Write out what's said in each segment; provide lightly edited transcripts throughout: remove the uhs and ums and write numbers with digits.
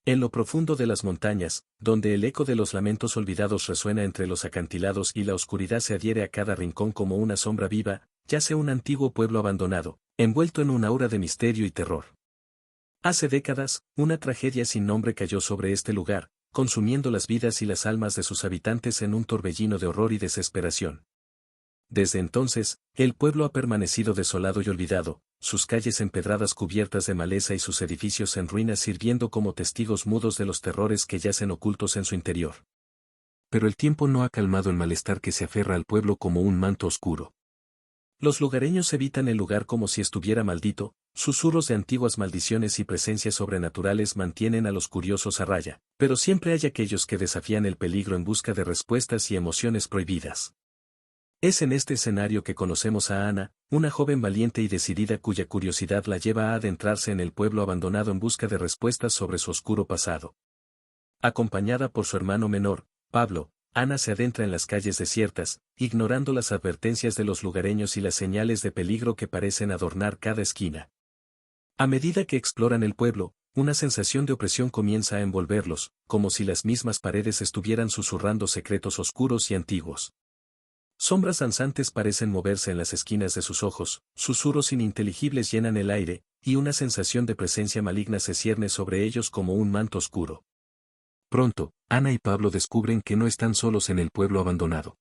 En lo profundo de las montañas, donde el eco de los lamentos olvidados resuena entre los acantilados y la oscuridad se adhiere a cada rincón como una sombra viva, yace un antiguo pueblo abandonado, envuelto en un aura de misterio y terror. Hace décadas, una tragedia sin nombre cayó sobre este lugar, consumiendo las vidas y las almas de sus habitantes en un torbellino de horror y desesperación. Desde entonces, el pueblo ha permanecido desolado y olvidado, sus calles empedradas cubiertas de maleza y sus edificios en ruinas sirviendo como testigos mudos de los terrores que yacen ocultos en su interior. Pero el tiempo no ha calmado el malestar que se aferra al pueblo como un manto oscuro. Los lugareños evitan el lugar como si estuviera maldito, susurros de antiguas maldiciones y presencias sobrenaturales mantienen a los curiosos a raya, pero siempre hay aquellos que desafían el peligro en busca de respuestas y emociones prohibidas. Es en este escenario que conocemos a Ana, una joven valiente y decidida cuya curiosidad la lleva a adentrarse en el pueblo abandonado en busca de respuestas sobre su oscuro pasado. Acompañada por su hermano menor, Pablo, Ana se adentra en las calles desiertas, ignorando las advertencias de los lugareños y las señales de peligro que parecen adornar cada esquina. A medida que exploran el pueblo, una sensación de opresión comienza a envolverlos, como si las mismas paredes estuvieran susurrando secretos oscuros y antiguos. Sombras danzantes parecen moverse en las esquinas de sus ojos, susurros ininteligibles llenan el aire, y una sensación de presencia maligna se cierne sobre ellos como un manto oscuro. Pronto, Ana y Pablo descubren que no están solos en el pueblo abandonado.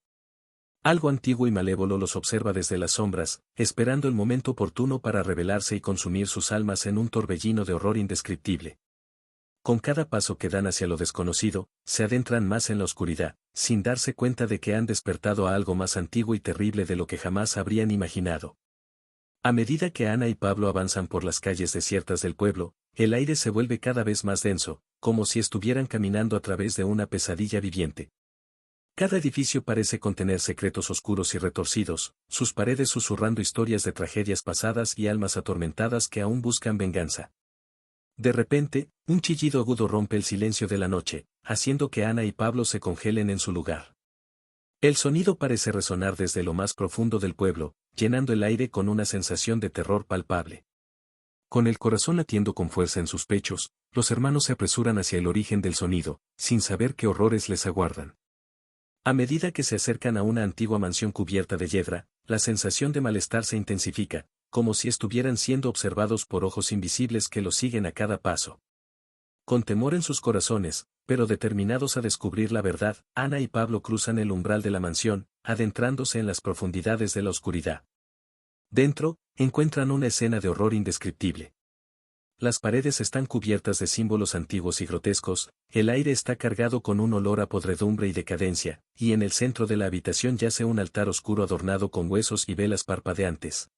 Algo antiguo y malévolo los observa desde las sombras, esperando el momento oportuno para revelarse y consumir sus almas en un torbellino de horror indescriptible. Con cada paso que dan hacia lo desconocido, se adentran más en la oscuridad, sin darse cuenta de que han despertado a algo más antiguo y terrible de lo que jamás habrían imaginado. A medida que Ana y Pablo avanzan por las calles desiertas del pueblo, el aire se vuelve cada vez más denso, como si estuvieran caminando a través de una pesadilla viviente. Cada edificio parece contener secretos oscuros y retorcidos, sus paredes susurrando historias de tragedias pasadas y almas atormentadas que aún buscan venganza. De repente, un chillido agudo rompe el silencio de la noche, haciendo que Ana y Pablo se congelen en su lugar. El sonido parece resonar desde lo más profundo del pueblo, llenando el aire con una sensación de terror palpable. Con el corazón latiendo con fuerza en sus pechos, los hermanos se apresuran hacia el origen del sonido, sin saber qué horrores les aguardan. A medida que se acercan a una antigua mansión cubierta de hiedra, la sensación de malestar se intensifica, como si estuvieran siendo observados por ojos invisibles que los siguen a cada paso. Con temor en sus corazones, pero determinados a descubrir la verdad, Ana y Pablo cruzan el umbral de la mansión, adentrándose en las profundidades de la oscuridad. Dentro, encuentran una escena de horror indescriptible. Las paredes están cubiertas de símbolos antiguos y grotescos, el aire está cargado con un olor a podredumbre y decadencia, y en el centro de la habitación yace un altar oscuro adornado con huesos y velas parpadeantes.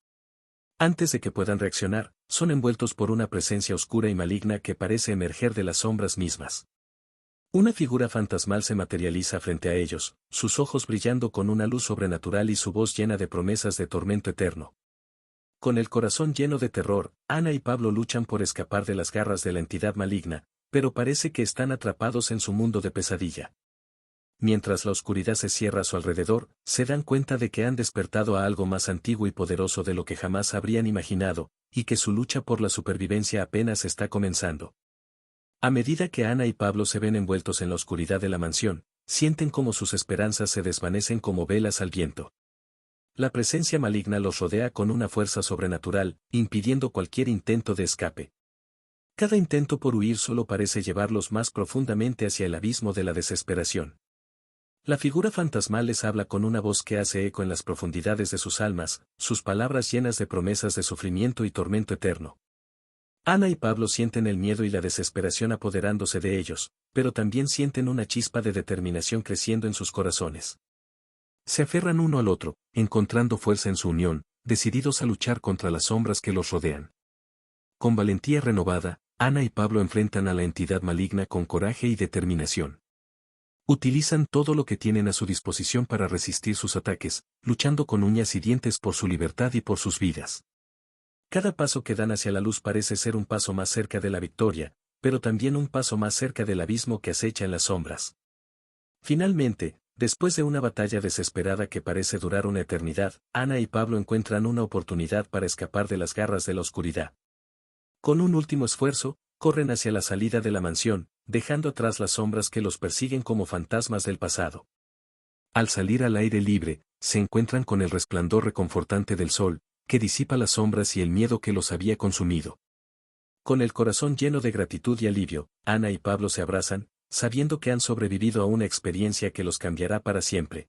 Antes de que puedan reaccionar, son envueltos por una presencia oscura y maligna que parece emerger de las sombras mismas. Una figura fantasmal se materializa frente a ellos, sus ojos brillando con una luz sobrenatural y su voz llena de promesas de tormento eterno. Con el corazón lleno de terror, Ana y Pablo luchan por escapar de las garras de la entidad maligna, pero parece que están atrapados en su mundo de pesadilla. Mientras la oscuridad se cierra a su alrededor, se dan cuenta de que han despertado a algo más antiguo y poderoso de lo que jamás habrían imaginado, y que su lucha por la supervivencia apenas está comenzando. A medida que Ana y Pablo se ven envueltos en la oscuridad de la mansión, sienten como sus esperanzas se desvanecen como velas al viento. La presencia maligna los rodea con una fuerza sobrenatural, impidiendo cualquier intento de escape. Cada intento por huir solo parece llevarlos más profundamente hacia el abismo de la desesperación. La figura fantasmal les habla con una voz que hace eco en las profundidades de sus almas, sus palabras llenas de promesas de sufrimiento y tormento eterno. Ana y Pablo sienten el miedo y la desesperación apoderándose de ellos, pero también sienten una chispa de determinación creciendo en sus corazones. Se aferran uno al otro, encontrando fuerza en su unión, decididos a luchar contra las sombras que los rodean. Con valentía renovada, Ana y Pablo enfrentan a la entidad maligna con coraje y determinación. Utilizan todo lo que tienen a su disposición para resistir sus ataques, luchando con uñas y dientes por su libertad y por sus vidas. Cada paso que dan hacia la luz parece ser un paso más cerca de la victoria, pero también un paso más cerca del abismo que acecha en las sombras. Finalmente, después de una batalla desesperada que parece durar una eternidad, Ana y Pablo encuentran una oportunidad para escapar de las garras de la oscuridad. Con un último esfuerzo, corren hacia la salida de la mansión, dejando atrás las sombras que los persiguen como fantasmas del pasado. Al salir al aire libre, se encuentran con el resplandor reconfortante del sol, que disipa las sombras y el miedo que los había consumido. Con el corazón lleno de gratitud y alivio, Ana y Pablo se abrazan, sabiendo que han sobrevivido a una experiencia que los cambiará para siempre.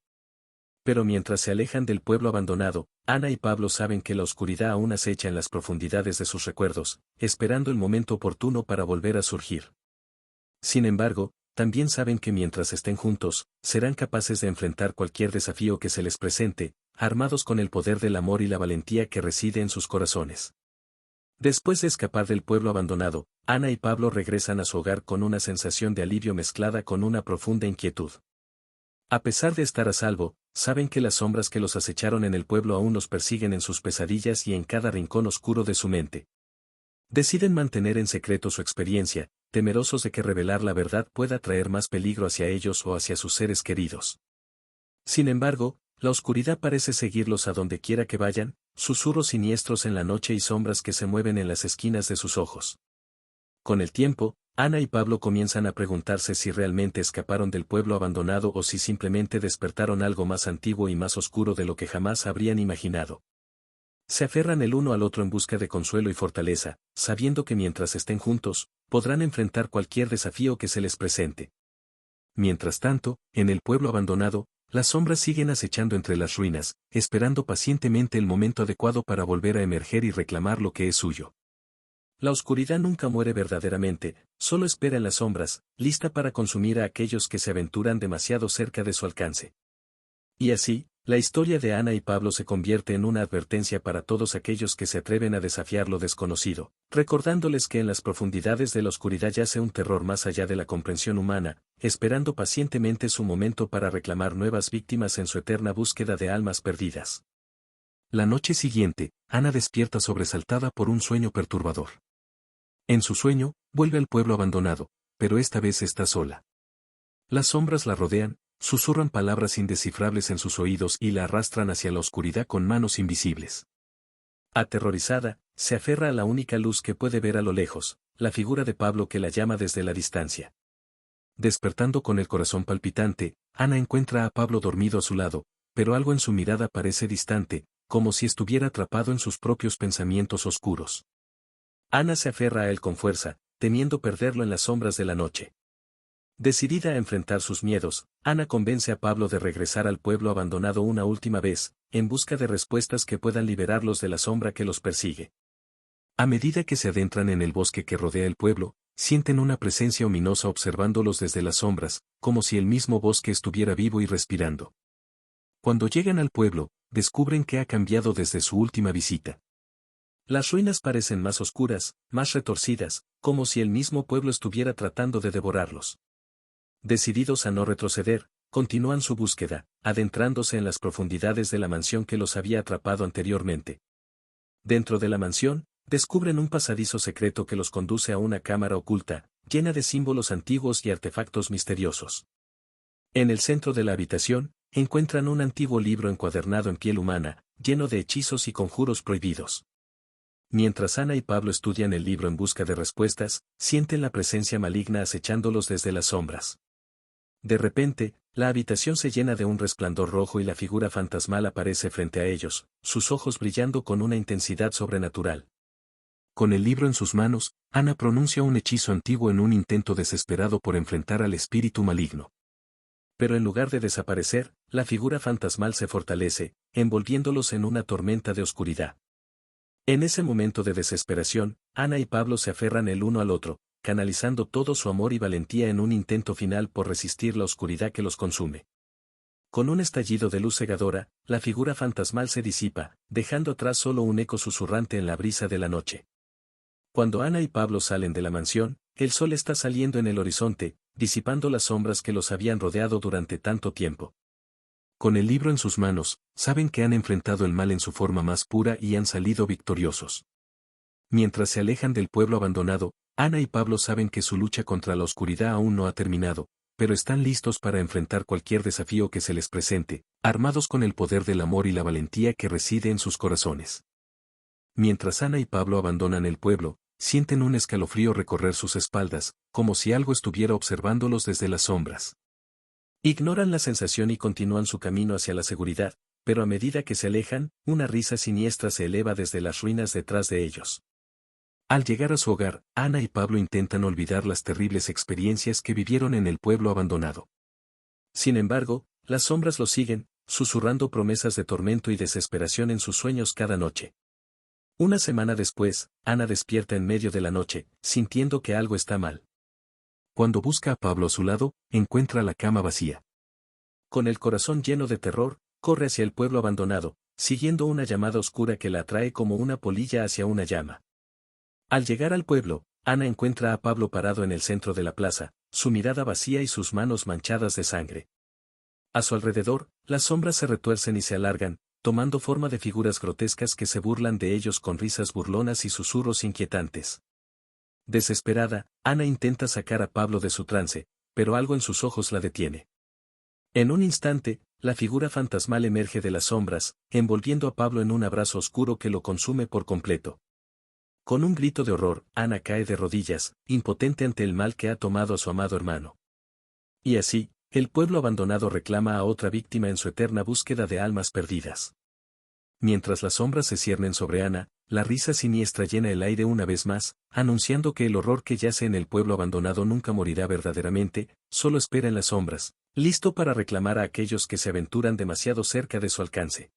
Pero mientras se alejan del pueblo abandonado, Ana y Pablo saben que la oscuridad aún acecha en las profundidades de sus recuerdos, esperando el momento oportuno para volver a surgir. Sin embargo, también saben que mientras estén juntos, serán capaces de enfrentar cualquier desafío que se les presente, armados con el poder del amor y la valentía que reside en sus corazones. Después de escapar del pueblo abandonado, Ana y Pablo regresan a su hogar con una sensación de alivio mezclada con una profunda inquietud. A pesar de estar a salvo, saben que las sombras que los acecharon en el pueblo aún los persiguen en sus pesadillas y en cada rincón oscuro de su mente. Deciden mantener en secreto su experiencia, temerosos de que revelar la verdad pueda traer más peligro hacia ellos o hacia sus seres queridos. Sin embargo, la oscuridad parece seguirlos a donde quiera que vayan, susurros siniestros en la noche y sombras que se mueven en las esquinas de sus ojos. Con el tiempo, Ana y Pablo comienzan a preguntarse si realmente escaparon del pueblo abandonado o si simplemente despertaron algo más antiguo y más oscuro de lo que jamás habrían imaginado. Se aferran el uno al otro en busca de consuelo y fortaleza, sabiendo que mientras estén juntos, podrán enfrentar cualquier desafío que se les presente. Mientras tanto, en el pueblo abandonado, las sombras siguen acechando entre las ruinas, esperando pacientemente el momento adecuado para volver a emerger y reclamar lo que es suyo. La oscuridad nunca muere verdaderamente, solo espera en las sombras, lista para consumir a aquellos que se aventuran demasiado cerca de su alcance. Y así, la historia de Ana y Pablo se convierte en una advertencia para todos aquellos que se atreven a desafiar lo desconocido, recordándoles que en las profundidades de la oscuridad yace un terror más allá de la comprensión humana, esperando pacientemente su momento para reclamar nuevas víctimas en su eterna búsqueda de almas perdidas. La noche siguiente, Ana despierta sobresaltada por un sueño perturbador. En su sueño, vuelve al pueblo abandonado, pero esta vez está sola. Las sombras la rodean, susurran palabras indescifrables en sus oídos y la arrastran hacia la oscuridad con manos invisibles. Aterrorizada, se aferra a la única luz que puede ver a lo lejos, la figura de Pablo que la llama desde la distancia. Despertando con el corazón palpitante, Ana encuentra a Pablo dormido a su lado, pero algo en su mirada parece distante, como si estuviera atrapado en sus propios pensamientos oscuros. Ana se aferra a él con fuerza, temiendo perderlo en las sombras de la noche. Decidida a enfrentar sus miedos, Ana convence a Pablo de regresar al pueblo abandonado una última vez, en busca de respuestas que puedan liberarlos de la sombra que los persigue. A medida que se adentran en el bosque que rodea el pueblo, sienten una presencia ominosa observándolos desde las sombras, como si el mismo bosque estuviera vivo y respirando. Cuando llegan al pueblo, descubren que ha cambiado desde su última visita. Las ruinas parecen más oscuras, más retorcidas, como si el mismo pueblo estuviera tratando de devorarlos. Decididos a no retroceder, continúan su búsqueda, adentrándose en las profundidades de la mansión que los había atrapado anteriormente. Dentro de la mansión, descubren un pasadizo secreto que los conduce a una cámara oculta, llena de símbolos antiguos y artefactos misteriosos. En el centro de la habitación, encuentran un antiguo libro encuadernado en piel humana, lleno de hechizos y conjuros prohibidos. Mientras Ana y Pablo estudian el libro en busca de respuestas, sienten la presencia maligna acechándolos desde las sombras. De repente, la habitación se llena de un resplandor rojo y la figura fantasmal aparece frente a ellos, sus ojos brillando con una intensidad sobrenatural. Con el libro en sus manos, Ana pronuncia un hechizo antiguo en un intento desesperado por enfrentar al espíritu maligno. Pero en lugar de desaparecer, la figura fantasmal se fortalece, envolviéndolos en una tormenta de oscuridad. En ese momento de desesperación, Ana y Pablo se aferran el uno al otro, canalizando todo su amor y valentía en un intento final por resistir la oscuridad que los consume. Con un estallido de luz cegadora, la figura fantasmal se disipa, dejando atrás solo un eco susurrante en la brisa de la noche. Cuando Ana y Pablo salen de la mansión, el sol está saliendo en el horizonte, disipando las sombras que los habían rodeado durante tanto tiempo. Con el libro en sus manos, saben que han enfrentado el mal en su forma más pura y han salido victoriosos. Mientras se alejan del pueblo abandonado, Ana y Pablo saben que su lucha contra la oscuridad aún no ha terminado, pero están listos para enfrentar cualquier desafío que se les presente, armados con el poder del amor y la valentía que reside en sus corazones. Mientras Ana y Pablo abandonan el pueblo, sienten un escalofrío recorrer sus espaldas, como si algo estuviera observándolos desde las sombras. Ignoran la sensación y continúan su camino hacia la seguridad, pero a medida que se alejan, una risa siniestra se eleva desde las ruinas detrás de ellos. Al llegar a su hogar, Ana y Pablo intentan olvidar las terribles experiencias que vivieron en el pueblo abandonado. Sin embargo, las sombras los siguen, susurrando promesas de tormento y desesperación en sus sueños cada noche. Una semana después, Ana despierta en medio de la noche, sintiendo que algo está mal. Cuando busca a Pablo a su lado, encuentra la cama vacía. Con el corazón lleno de terror, corre hacia el pueblo abandonado, siguiendo una llamada oscura que la atrae como una polilla hacia una llama. Al llegar al pueblo, Ana encuentra a Pablo parado en el centro de la plaza, su mirada vacía y sus manos manchadas de sangre. A su alrededor, las sombras se retuercen y se alargan, tomando forma de figuras grotescas que se burlan de ellos con risas burlonas y susurros inquietantes. Desesperada, Ana intenta sacar a Pablo de su trance, pero algo en sus ojos la detiene. En un instante, la figura fantasmal emerge de las sombras, envolviendo a Pablo en un abrazo oscuro que lo consume por completo. Con un grito de horror, Ana cae de rodillas, impotente ante el mal que ha tomado a su amado hermano. Y así, el pueblo abandonado reclama a otra víctima en su eterna búsqueda de almas perdidas. Mientras las sombras se ciernen sobre Ana, la risa siniestra llena el aire una vez más, anunciando que el horror que yace en el pueblo abandonado nunca morirá verdaderamente, solo espera en las sombras, listo para reclamar a aquellos que se aventuran demasiado cerca de su alcance.